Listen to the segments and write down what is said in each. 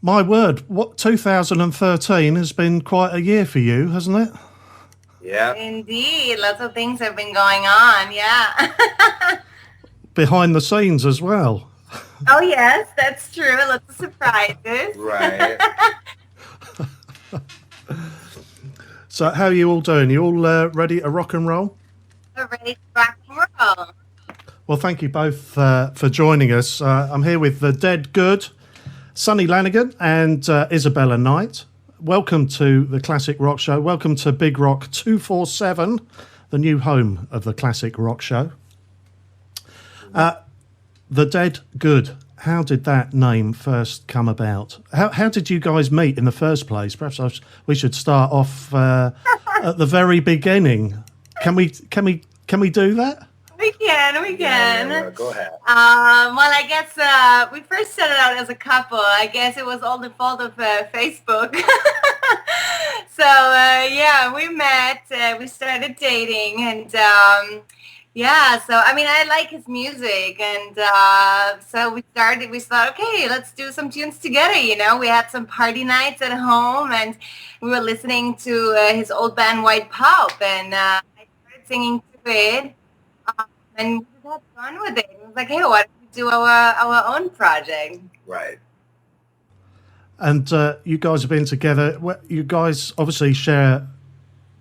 My word, what 2013 has been quite a year for you, hasn't it? Yeah. Indeed, lots of things have been going on. Yeah. Behind the scenes as well. Oh yes, that's true. Lots of surprises. Right. So how are you all doing? You all ready to rock and roll? We're ready to rock and roll. Well, thank you both for joining us. I'm here with the Dead Good, Sonny Lanegan and Isabella Knight. Welcome to the Classic Rock Show. Welcome to Big Rock 247, the new home of the Classic Rock Show. The Dead Good. How did that name first come about? How did you guys meet in the first place? Perhaps we should start off at the very beginning. Can we do that? We can. Yeah, go ahead. Well, I guess we first started out as a couple. I guess it was all the fault of Facebook. So yeah, we met. We started dating, and yeah. So I mean, I like his music, and so we thought, okay, let's do some tunes together. You know, we had some party nights at home, and we were listening to his old band White Pulp, and I started singing to it. And we just had fun with it. It was like, hey, why don't we do our own project? Right. And you guys have been together. You guys obviously share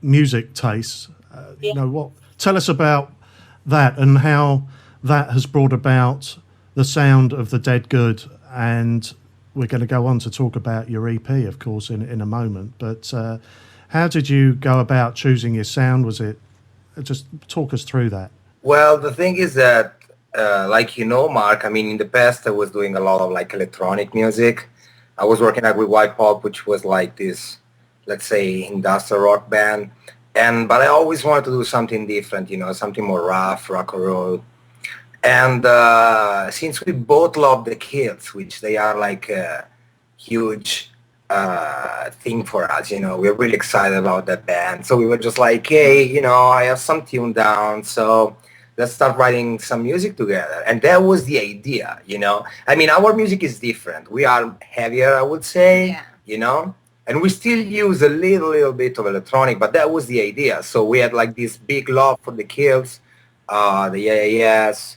music tastes. You know what? Tell us about that and how that has brought about the sound of the Dead Good. And we're going to go on to talk about your EP, of course, in a moment. But how did you go about choosing your sound? Was it just talk us through that? Well, the thing is that, like Mark, I mean, in the past I was doing a lot of like electronic music. I was working with White Pulp, which was like this, let's say, industrial rock band. But I always wanted to do something different, something more rough, rock and roll. And since we both love the Kills, which they are like a huge thing for us, we're really excited about that band. So we were just like, hey, I have some tune down, so let's start writing some music together. And that was the idea, I mean, our music is different. We are heavier, I would say, and we still use a little bit of electronic, but that was the idea. So we had like this big love for the Kills, the Yes,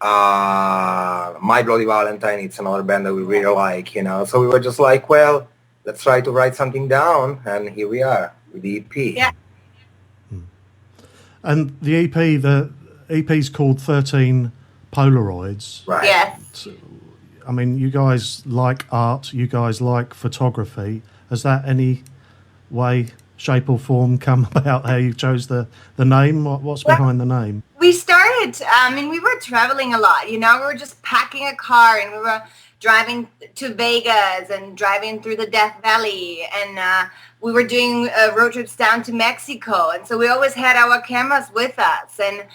My Bloody Valentine. It's another band that we really like, So we were just like, well, let's try to write something down, and here we are with the EP. Yeah. And the EP's called 13 Polaroids. Right. Yes. I mean, you guys like art, you guys like photography. Has that any way, shape or form come about how you chose the name? What's behind the name? We started, we were traveling a lot, we were just packing a car and we were driving to Vegas and driving through the Death Valley, and we were doing road trips down to Mexico, and so we always had our cameras with us, and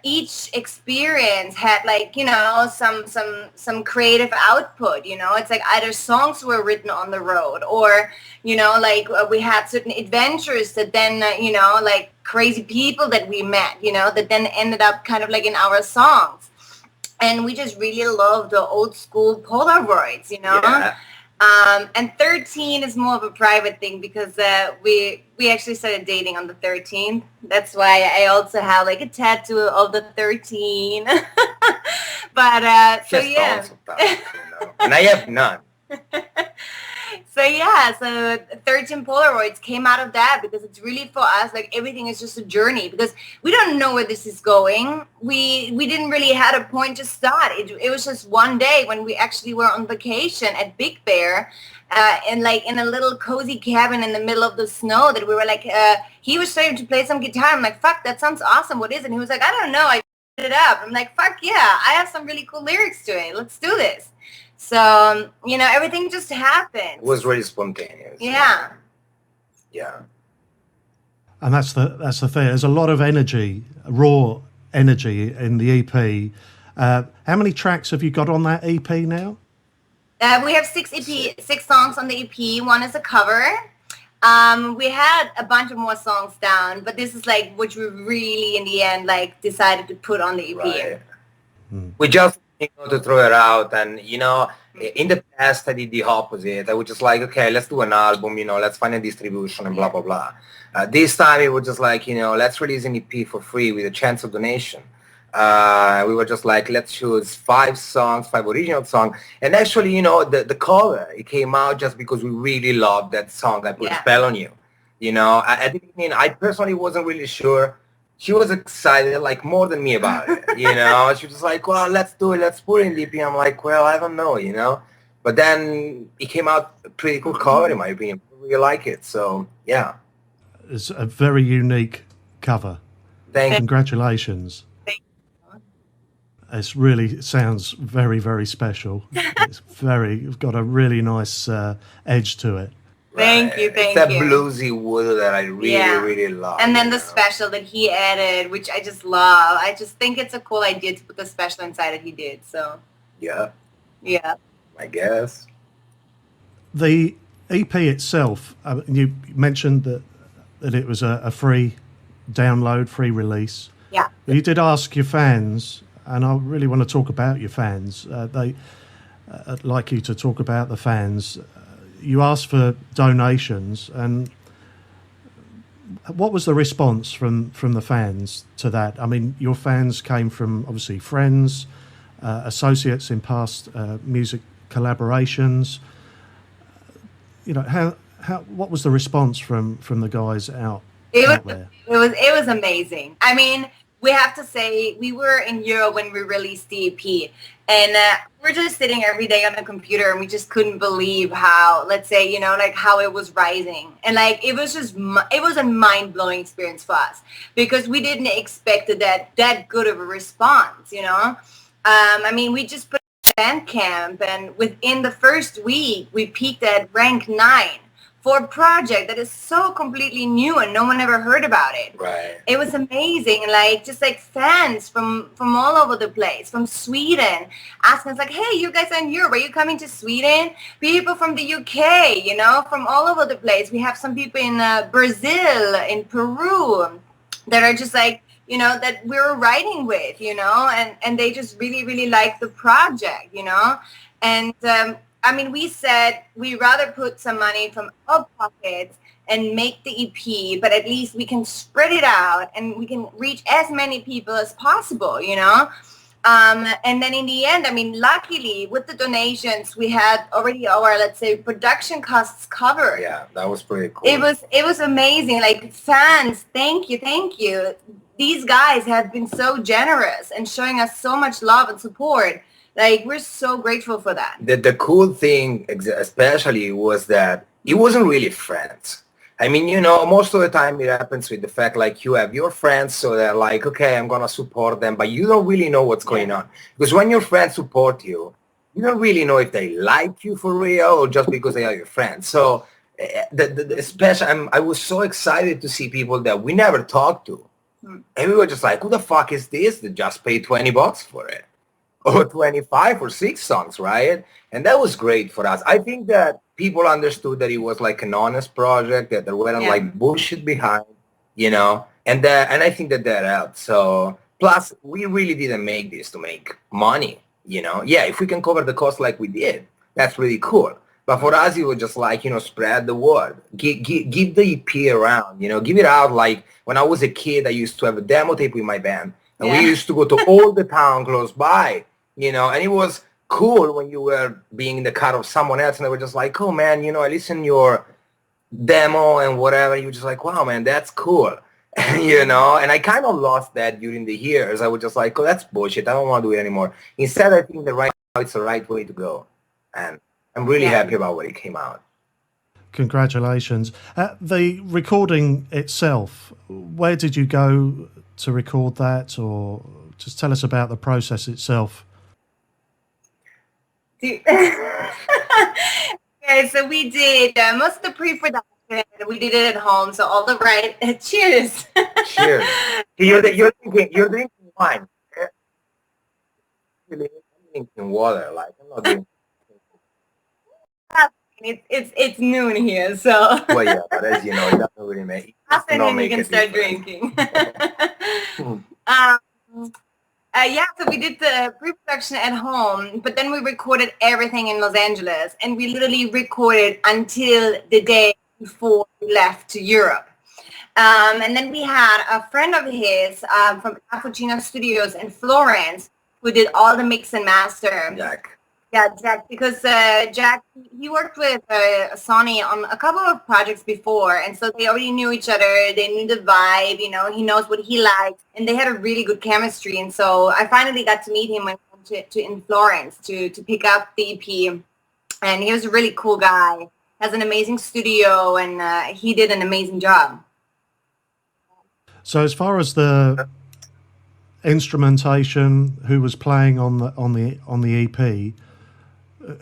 each experience had like some creative output. It's like either songs were written on the road, or like we had certain adventures that then like crazy people that we met, that then ended up kind of like in our songs. And we just really love the old school Polaroids, Yeah. And 13 is more of a private thing because we actually started dating on the 13th. That's why I also have like a tattoo of the 13. But so Just yeah. sometimes, and I have none. So yeah, so 13 Polaroids came out of that because it's really for us, like everything is just a journey because we don't know where this is going. We didn't really have a point to start. It was just one day when we actually were on vacation at Big Bear and like in a little cozy cabin in the middle of the snow that we were like, he was starting to play some guitar. I'm like, fuck, that sounds awesome. What is it? And he was like, I don't know. I it up. I'm like, fuck yeah, I have some really cool lyrics to it. Let's do this. So, everything just happened. It was really spontaneous. Yeah. Yeah. And that's the thing. There's a lot of energy, raw energy in the EP. How many tracks have you got on that EP now? We have six songs on the EP. One is a cover. We had a bunch of more songs down, but this is like which we really in the end like decided to put on the EP. Right. We just to throw it out, and In the past, I did the opposite. I was just like, okay, let's do an album, let's find a distribution and blah, blah, blah. This time it was just like, let's release an EP for free with a chance of donation. We were just like, let's choose 5 songs, 5 original songs. And actually, the cover, it came out just because we really loved that song, I Put a Spell on You. At the beginning, I personally wasn't really sure. She was excited, like, more than me about it, She was like, well, let's do it. Let's put it in the EP. I'm like, well, I don't know, But then it came out a pretty cool cover, in my opinion. I really like it. So, yeah. It's a very unique cover. Congratulations. Thank you. It really sounds very, very special. It's got a really nice edge to it. Thank you. It's that bluesy wood that I really love. And then the special that he added, which I just love. I just think it's a cool idea to put the special inside that he did. So yeah, I guess. The EP itself, you mentioned that it was a free download, free release. Yeah. You did ask your fans, and I really want to talk about your fans. I'd like you to talk about the fans. You asked for donations, and what was the response from the fans to that? I mean, your fans came from obviously friends, associates in past music collaborations. What was the response from the guys out there? It was amazing. I mean, we have to say we were in Europe when we released the EP, and we're just sitting every day on the computer, and we just couldn't believe how, let's say, how it was rising, and it was a mind-blowing experience for us because we didn't expect that good of a response. I mean, we just put Bandcamp, and within the first week we peaked at rank 9. For a project that is so completely new and no one ever heard about it. Right. It was amazing. Just fans from all over the place, from Sweden, asking us hey, you guys are in Europe, are you coming to Sweden? People from the UK, from all over the place. We have some people in Brazil, in Peru, that are just that we're writing with, and they just really, really like the project, and I mean, we said we rather put some money from our pockets and make the EP, but at least we can spread it out and we can reach as many people as possible, And then in the end, I mean, luckily with the donations, we had already our, let's say, production costs covered. Yeah, that was pretty cool. It was amazing. Fans, thank you. These guys have been so generous and showing us so much love and support. We're so grateful for that. The cool thing, especially, was that it wasn't really friends. I mean, most of the time it happens with the fact you have your friends, so they're okay, I'm going to support them, but you don't really know what's going on. Because when your friends support you, you don't really know if they like you for real or just because they are your friends. So especially, I was so excited to see people that we never talked to. And we were just who the fuck is this that just paid $20 for it? Or 25 or 6 songs, right? And that was great for us. I think that people understood that it was an honest project, that there weren't bullshit behind, and I think that helped. So plus we really didn't make this to make money, Yeah, if we can cover the cost like we did, that's really cool. But for us, it was just spread the word, give the EP around, give it out. When I was a kid, I used to have a demo tape with my band, and we used to go to all the town close by. And it was cool when you were being in the car of someone else and they were just oh man, I listened to your demo and whatever. You were just wow, man, that's cool. And I kind of lost that during the years. I was just oh, that's bullshit. I don't want to do it anymore. Instead, I think that right now it's the right way to go. And I'm really happy about what it came out. Congratulations. The recording itself, where did you go to record that? Or just tell us about the process itself. Okay, so we did most of the pre-production. We did it at home, so all the cheers. Cheers. You're drinking wine. You're drinking water. I'm not drinking. It's noon here, so. Well, yeah, but as you know, it doesn't really make. Afternoon, you can start drinking. Yeah, so we did the pre-production at home, but then we recorded everything in Los Angeles, and we literally recorded until the day before we left to Europe. And then we had a friend of his from Cappuccino Studios in Florence who did all the mix and master. Jack. Yeah, Jack, because Jack, he worked with Sonny on a couple of projects before, and so they already knew each other. They knew the vibe, you know, he knows what he likes, and they had a really good chemistry. And so I finally got to meet him when I went to in Florence to pick up the EP, and he was a really cool guy. Has an amazing studio, and he did an amazing job. So as far as the instrumentation, who was playing on the EP,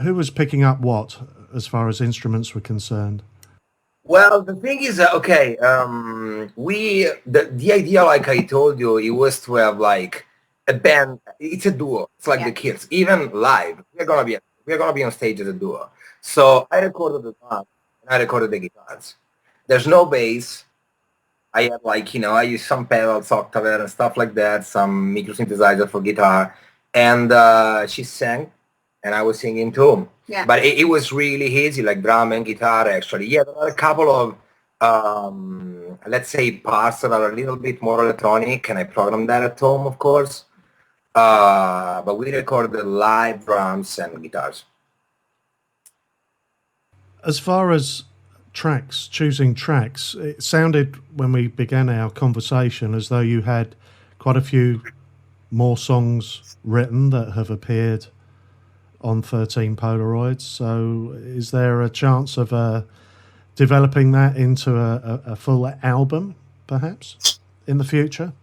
who was picking up what as far as instruments were concerned? Well, the thing is, okay, the idea, like I told you, it was to have like a band. It's a duo. It's like the Kids. Even live, we're gonna be on stage as a duo. So I recorded the drums and I recorded the guitars. There's no bass. I had like, you know, I used some pedals, octave and stuff like that, some micro synthesizer for guitar, and she sang. And I was singing too. Yeah. But it was really easy, like drum and guitar, actually. Yeah, there are a couple of, let's say, parts that are a little bit more electronic, and I programmed that at home, of course. But we recorded live drums and guitars. As far as tracks, choosing tracks, it sounded when we began our conversation as though you had quite a few more songs written that have appeared on 13 Polaroids. So is there a chance of developing that into a full album, perhaps, in the future?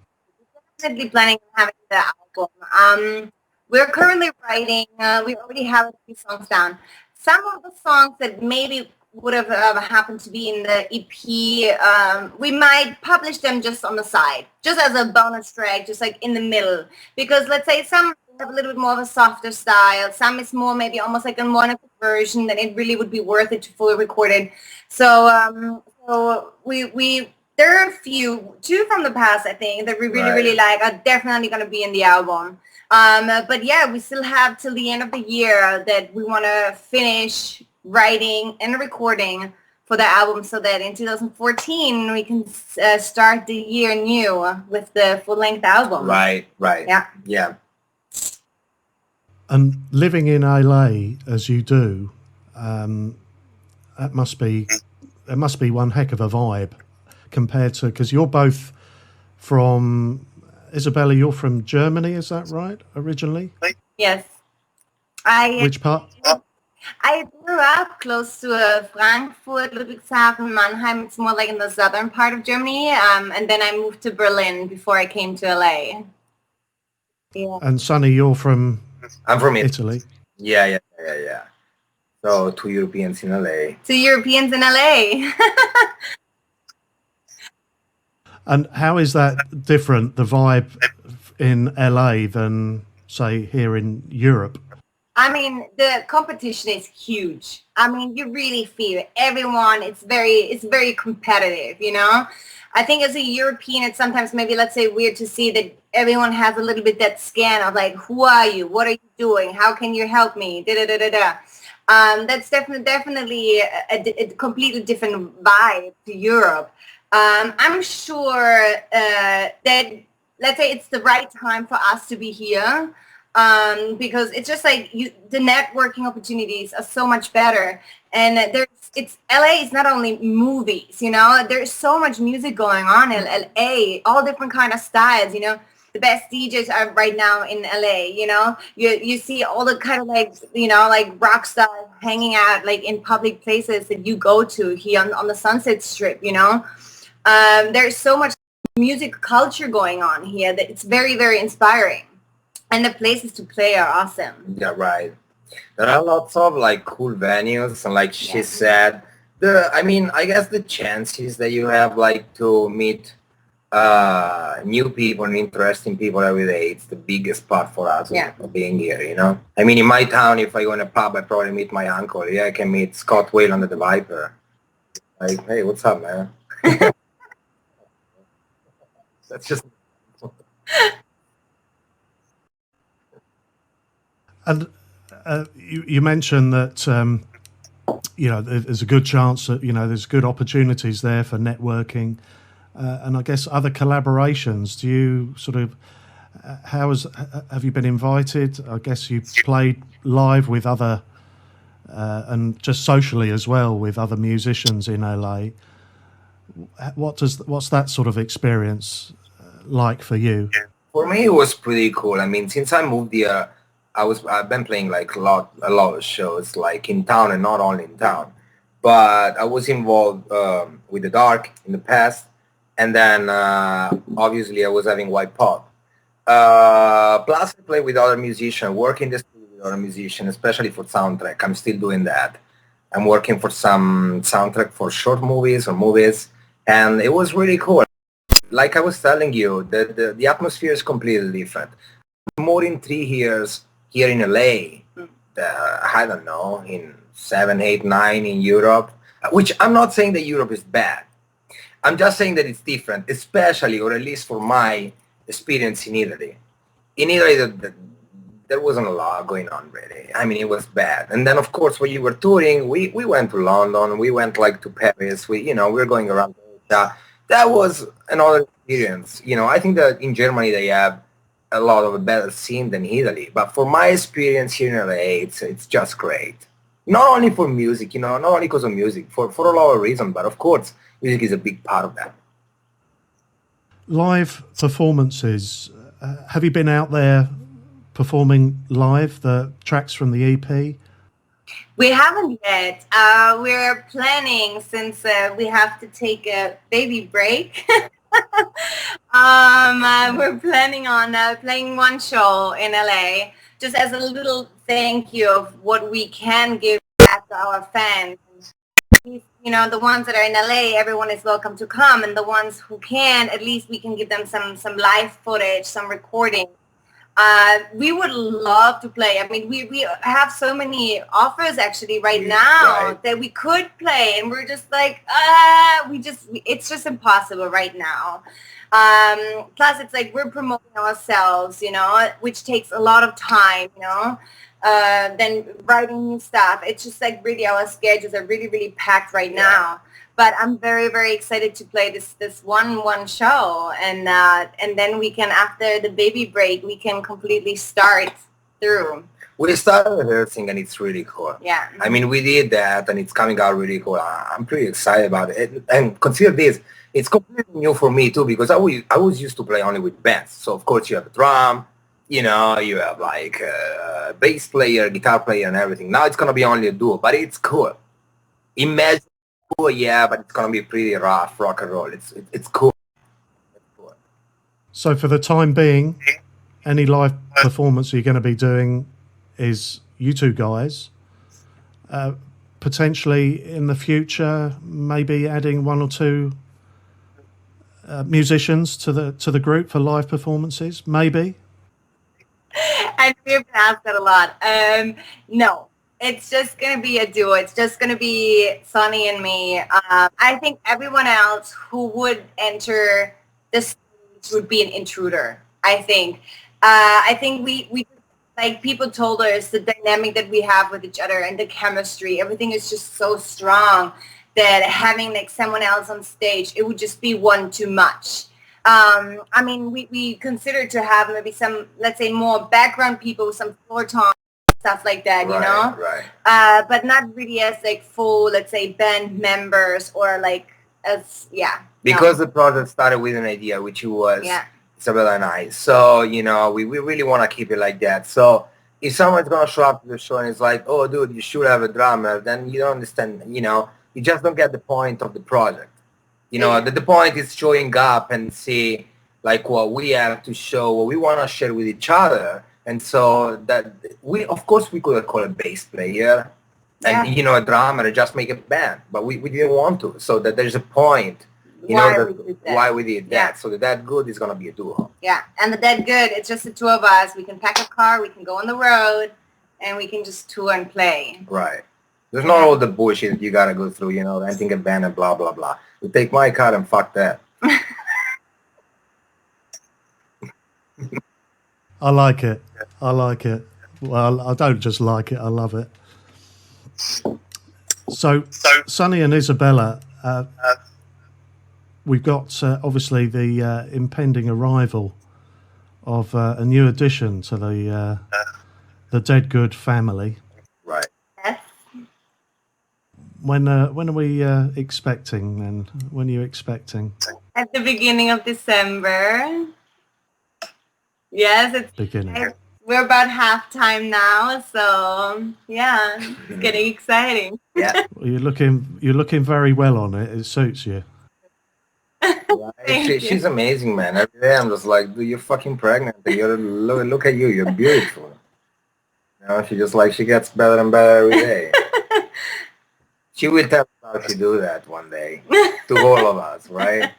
Definitely planning on having the album. We're currently writing. We already have a few songs down. Some of the songs that maybe would have happened to be in the EP, we might publish them just on the side, just as a bonus track, just like in the middle. Because let's say some have a little bit more of a softer style. Some is more maybe almost like a mono version that it really would be worth it to fully record it. So we there are a few, two from the past, I think, that we really like are definitely going to be in the album. But yeah, we still have till the end of the year that we want to finish writing and recording for the album so that in 2014 we can start the year new with the full-length album. Right. Yeah. And living in LA as you do, that must be one heck of a vibe compared to, because you're both from, Isabella, you're from Germany, is that right, originally? Yes. Which part? I grew up close to Frankfurt, Ludwigshafen, Mannheim. It's more like in the southern part of Germany. And then I moved to Berlin before I came to LA. Yeah. And Sonny, you're from... I'm from Italy. Yeah. So 2 Europeans in LA. 2 Europeans in LA. And how is that different, the vibe in LA, than, say, here in Europe? I mean, the competition is huge. I mean, you really feel it. Everyone, it's very competitive, you know? I think as a European, it's sometimes maybe, let's say, weird to see that everyone has a little bit that scan of like, who are you? What are you doing? How can you help me? That's definitely a completely different vibe to Europe. I'm sure that, let's say, it's the right time for us to be here. Because it's just like the networking opportunities are so much better, and LA is not only movies, you know, there's so much music going on in LA, all different kind of styles, you know. The best DJs are right now in LA, you know. You see all the kind of like, you know, like rock stars hanging out like in public places that you go to here on the Sunset Strip, you know. There's so much music culture going on here that it's very, very inspiring. And the places to play are awesome. Yeah, right. There are lots of like cool venues, and like she said, I guess the chances that you have like to meet new people and interesting people every day, it's the biggest part for us of being here, you know. I mean, in my town, if I go in a pub, I probably meet my uncle. Yeah, I can meet Scott Wayland at the Viper. Like, hey, what's up, man? That's just... And you mentioned that there's a good chance that there's good opportunities there for networking, and I guess other collaborations. Do you sort of have you been invited? I guess you played live with other and just socially as well with other musicians in LA. What's that sort of experience like for you? For me, it was pretty cool. I mean, since I moved here, I've been playing like a lot of shows, like in town and not only in town. But I was involved with the Dark in the past, and then obviously I was having White Pulp. Plus, I play with other musicians, work in the studio with other musicians, especially for soundtrack. I'm still doing that. I'm working for some soundtrack for short movies or movies, and it was really cool. Like I was telling you, the atmosphere is completely different. More than 3 years here in LA, I don't know, in 7, 8, 9 in Europe, which I'm not saying that Europe is bad. I'm just saying that it's different, especially, or at least for my experience in Italy. In Italy, there wasn't a lot going on really. I mean, it was bad. And then, of course, when you were touring, we went to London, we went like to Paris, we were going around Asia. That was another experience. I think that in Germany they have a lot of a better scene than Italy. But for my experience here in LA, it's just great. Not only for music, not only because of music, for a lot of reasons, but of course, music is a big part of that. Live performances. Have you been out there performing live the tracks from the EP? We haven't yet. We're planning, since we have to take a baby break. We're planning on playing one show in LA, just as a little thank you of what we can give back to our fans. The ones that are in LA, everyone is welcome to come, and the ones who can, at least we can give them some live footage, some recording. We would love to play. I mean, we have so many offers actually right now that we could play, and we're just like, it's just impossible right now. Plus, it's like we're promoting ourselves, which takes a lot of time, then writing new stuff. It's just like really our schedules are really, really packed right now. But I'm very, very excited to play this one show, and then we can, after the baby break, we can completely start through. We started rehearsing, and it's really cool. Yeah. I mean, we did that, and it's coming out really cool. I'm pretty excited about it. And consider this, it's completely new for me too, because I was used to play only with bands. So of course you have a drum, you have like a bass player, guitar player, and everything. Now it's gonna be only a duo, but it's cool. Imagine. Oh yeah, but it's gonna be pretty rough rock and roll. It's cool. It's cool. So for the time being, any live performance you're going to be doing is you two guys. Potentially in the future, maybe adding 1 or 2 musicians to the group for live performances. Maybe. And we've been asked that a lot. No. It's just going to be a duo. It's just going to be Sonny and me. I think everyone else who would enter the stage would be an intruder, I think. We like, people told us the dynamic that we have with each other and the chemistry, everything is just so strong that having like someone else on stage, it would just be one too much. I mean, we consider to have maybe some, let's say, more background people, some floor tom, stuff like that, Right. but not really as like full, let's say, band members or like as because the project started with an idea, which was Isabella Knight. So we really want to keep it like that. So if someone's gonna show up to the show and it's like, oh dude, you should have a drummer, then you don't understand. You just don't get the point of the project. The point is showing up and see like what we have to show, what we want to share with each other. And so that of course we could have called a bass player and a drummer and just make a band, but we didn't want to. So that there's a point, why we did that. So that good is gonna be a duo. Yeah, and the Dead Good, it's just the two of us. We can pack a car, we can go on the road, and we can just tour and play. Right. There's not all the bullshit you gotta go through, renting a band and blah blah blah. You take my car and fuck that. I like it. Well, I don't just like it, I love it. So, Sonny and Isabella, we've got obviously the impending arrival of a new addition to the Dead Good family. Right. Yes. When are we expecting then? When are you expecting? At the beginning of December. Yes, Beginning. we're about halftime now, so yeah, it's getting exciting. Yeah. Well, you're looking very well on it. It suits you. Thank you. She's amazing, man. Every day I'm just like, dude, you're fucking pregnant. Look at you. You're beautiful. You know, she gets better and better every day. She will tell us how she do that one day to all of us, right?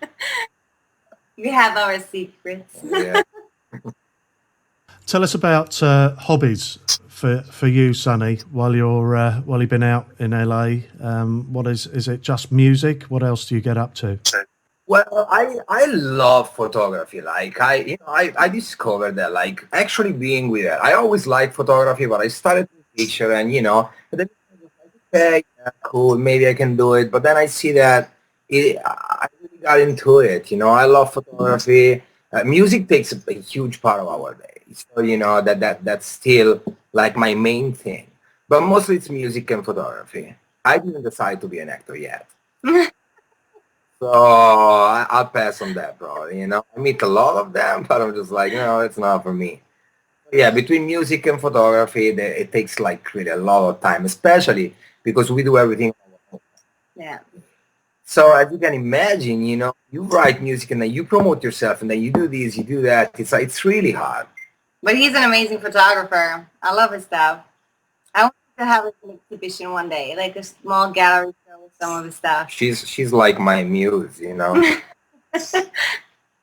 We have our secrets. Yeah. Tell us about hobbies for you, Sonny, while you've been out in LA. What is it? Just music? What else do you get up to? Well, I love photography. Like I discovered that like actually being with it. I always liked photography, but I started to picture and and then I was like, okay, yeah, cool, maybe I can do it. But then I see that I really got into it. I love photography. Music takes a huge part of our day. So that's still like my main thing. But mostly it's music and photography. I didn't decide to be an actor yet. So I'll pass on that, bro. I meet a lot of them, but I'm just like, it's not for me. Yeah, between music and photography, it takes like really a lot of time, especially because we do everything. Yeah. So as you can imagine, you write music and then you promote yourself and then you do this, you do that. It's really hard. But he's an amazing photographer. I love his stuff. I want to have an exhibition one day, like a small gallery show with some of his stuff. She's like my muse,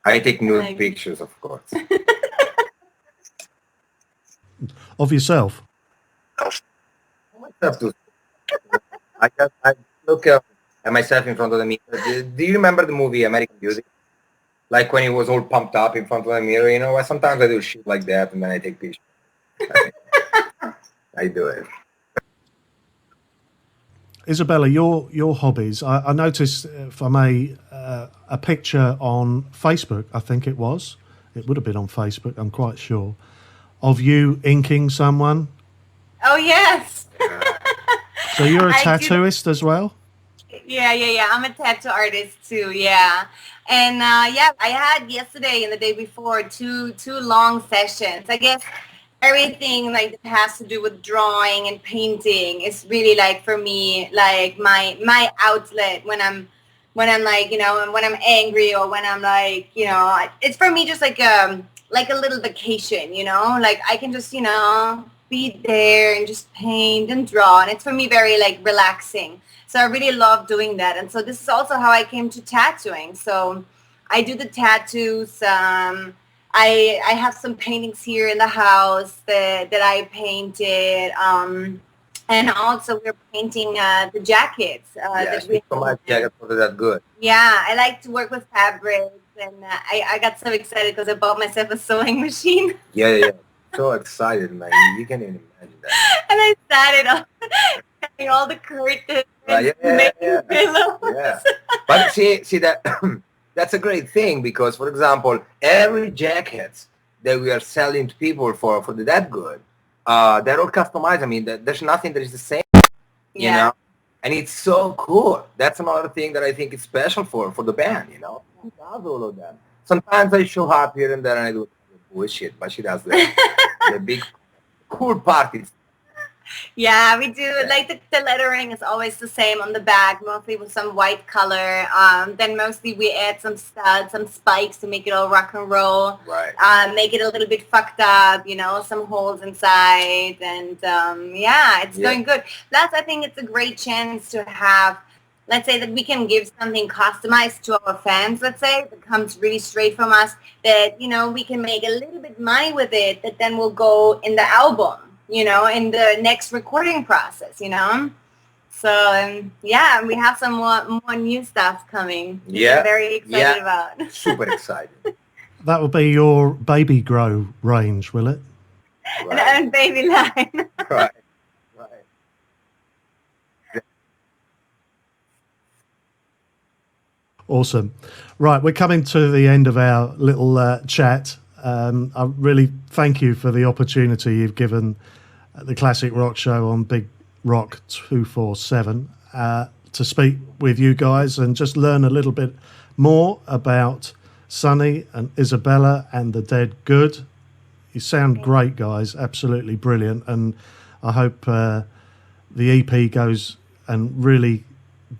I take nude pictures, of course. Of yourself? I look at myself in front of the mirror. Do you remember the movie American Beauty? Like when he was all pumped up in front of the mirror, sometimes I do shit like that and then I take pictures. I do it. Isabella, your hobbies. I noticed, if I may, a picture on Facebook, I think it was. It would have been on Facebook, I'm quite sure, of you inking someone. Oh, yes. So you're a tattooist as well? Yeah. I'm a tattoo artist too, yeah. And I had yesterday and the day before two long sessions. I guess everything like that has to do with drawing and painting is really like for me like my outlet when I'm like when I'm angry or when I'm like it's for me just like a little vacation, like I can just be there and just paint and draw, and it's for me very like relaxing. So I really love doing that, and so this is also how I came to tattooing. So I do the tattoos. I have some paintings here in the house that I painted, and also we're painting the jackets. Yes, my jackets are that good. Yeah, I like to work with fabrics, and I got so excited because I bought myself a sewing machine. Yeah. So excited, man. You can't even imagine that. And I started cutting all the curtains and making pillows. Yeah. But see that that's a great thing because, for example, every jacket that we are selling to people for the that good, they're all customized. I mean, there's nothing that is the same, you know? And it's so cool. That's another thing that I think is special for the band, She does all of that. Sometimes I show up here and there and I do bullshit, but she does the big cool parties. Yeah, we do. Like the lettering is always the same on the back, mostly with some white color. Then mostly we add some studs, some spikes to make it all rock and roll. Right. Make it a little bit fucked up, some holes inside. And it's going good. Plus, I think it's a great chance to have, let's say that we can give something customized to our fans, let's say, that comes really straight from us, that, we can make a little bit money with it, that then will go in the album, in the next recording process, So, we have some more new stuff coming. Yeah. I'm very excited about. Super excited. That will be your baby grow range, will it? and baby line. Right. Awesome. Right, we're coming to the end of our little chat. I really thank you for the opportunity you've given the Classic Rock Show on Big Rock 247 to speak with you guys and just learn a little bit more about Sonny and Isabella and the Dead Good. You sound great, guys. Absolutely brilliant. And I hope the EP goes and really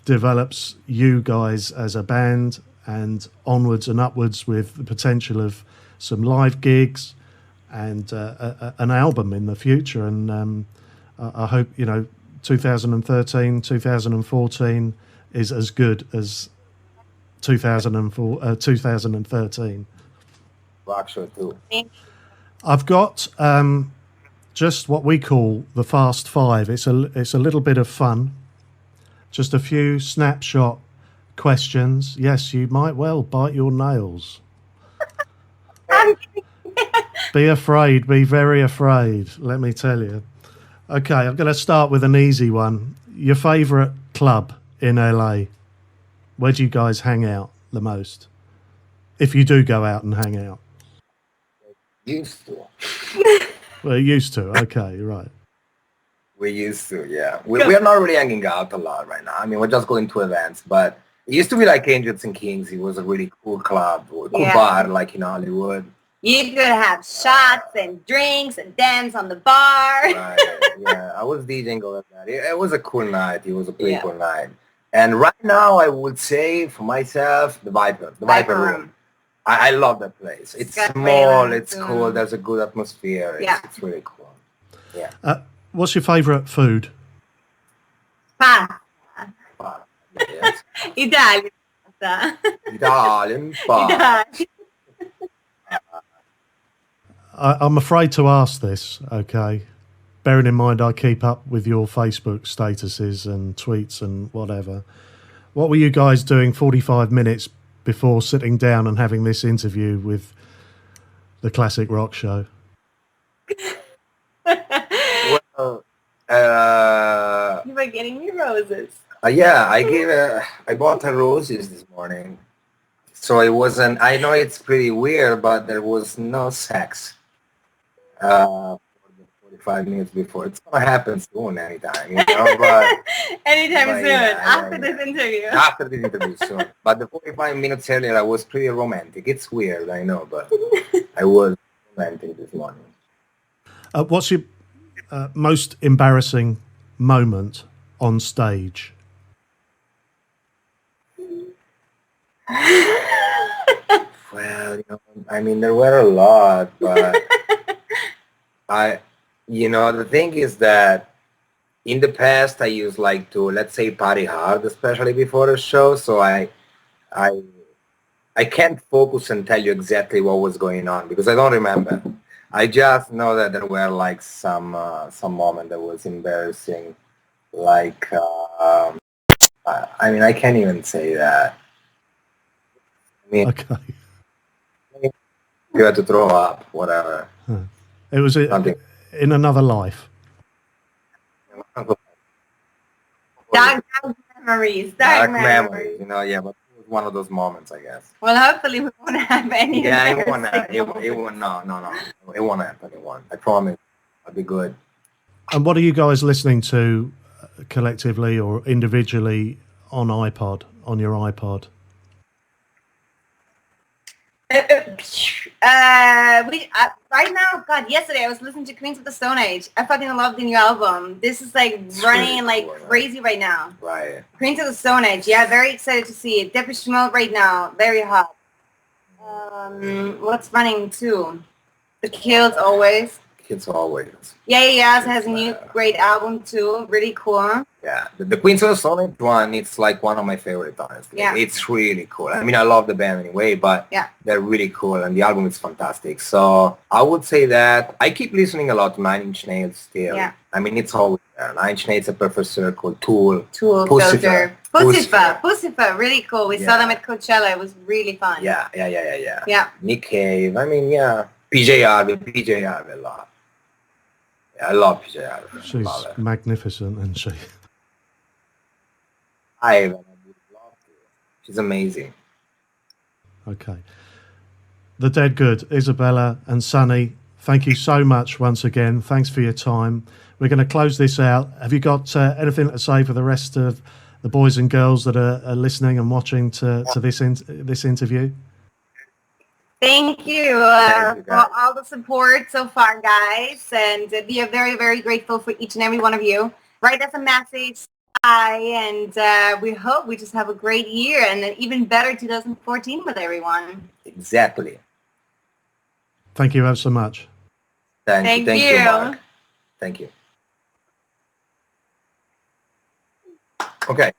develops you guys as a band and onwards and upwards with the potential of some live gigs and an album in the future. And I hope, 2013, 2014 is as good as 2013. Actually, too. I've got just what we call the Fast Five. It's a little bit of fun. Just a few snapshot questions. Yes, you might well bite your nails. Be afraid. Be very afraid. Let me tell you. Okay, I'm going to start with an easy one. Your favourite club in LA? Where do you guys hang out the most? If you do go out and hang out. Used to. Well, used to. Okay, right. We used to, yeah. We're not really hanging out a lot right now. I mean, we're just going to events, but it used to be like Angels and Kings. It was a really cool club, cool bar, like in Hollywood. You could have shots and drinks and dance on the bar. Right, yeah. I was DJing all of that. It was a cool night. It was a pretty cool night. And right now, I would say for myself, the Viper Room. I love that place. It's small, it's cool, there's a good atmosphere. It's really cool. Yeah. What's your favourite food? Pasta. Yes. Italian pasta. Italian pasta. I'm afraid to ask this, okay? Bearing in mind I keep up with your Facebook statuses and tweets and whatever. What were you guys doing 45 minutes before sitting down and having this interview with the Classic Rock Show? Well, you were getting me roses. Yeah, I bought her roses this morning. So it wasn't, I know it's pretty weird, but there was no sex. 45 minutes before. It's gonna happen soon anytime, but anytime soon, after this interview. After this interview soon. But the 45 minutes earlier I was pretty romantic. It's weird, I know, but I was romantic this morning. What's your most embarrassing moment on stage? Well, I mean, there were a lot, but the thing is that in the past I used to, let's say, party hard, especially before the show. So I can't focus and tell you exactly what was going on because I don't remember. I just know that there were some moment that was embarrassing. I mean, I can't even say that. I mean, Okay. You had to throw up, whatever. It was in another life. Dark memories. Dark memories, but it was one of those moments, I guess. Well, hopefully we won't have any. Yeah, it won't happen. No. It won't happen. It won't. I promise. I'll be good. And what are you guys listening to collectively or individually on your iPod? Right now, God, yesterday I was listening to Queens of the Stone Age. I fucking love the new album. This is running really cool, crazy right now. Right. Queens of the Stone Age, yeah, very excited to see it. Depeche Mode right now, very hot. What's running too? The Kills always. Kids always. Yeah, also has a new great album too, really cool. Yeah, the Queens of the Stone Age one, it's one of my favorite, honestly. Yeah. It's really cool. I mean, I love the band anyway, but they're really cool, and the album is fantastic. So I would say that I keep listening a lot to 9 Inch Nails still. Yeah. I mean, it's always there. 9 Inch Nails, A Perfect Circle, Tool, Pussifer, really cool. We saw them at Coachella. It was really fun. Yeah. Nick Cave. I mean, PJ Harvey a lot. I love Isabella. She's Love her. magnificent, isn't she? I would love to. She's amazing. Okay. The Dead Good, Isabella and Sonny, thank you so much once again. Thanks for your time. We're going to close this out. Have you got anything to say for the rest of the boys and girls that are listening and watching to this interview? Thank you for all the support so far, guys, and we are very, very grateful for each and every one of you. Write us a message, and we hope we just have a great year and an even better 2014 with everyone. Exactly. Thank you ever so much. Thank you, Mark. Thank you. Okay.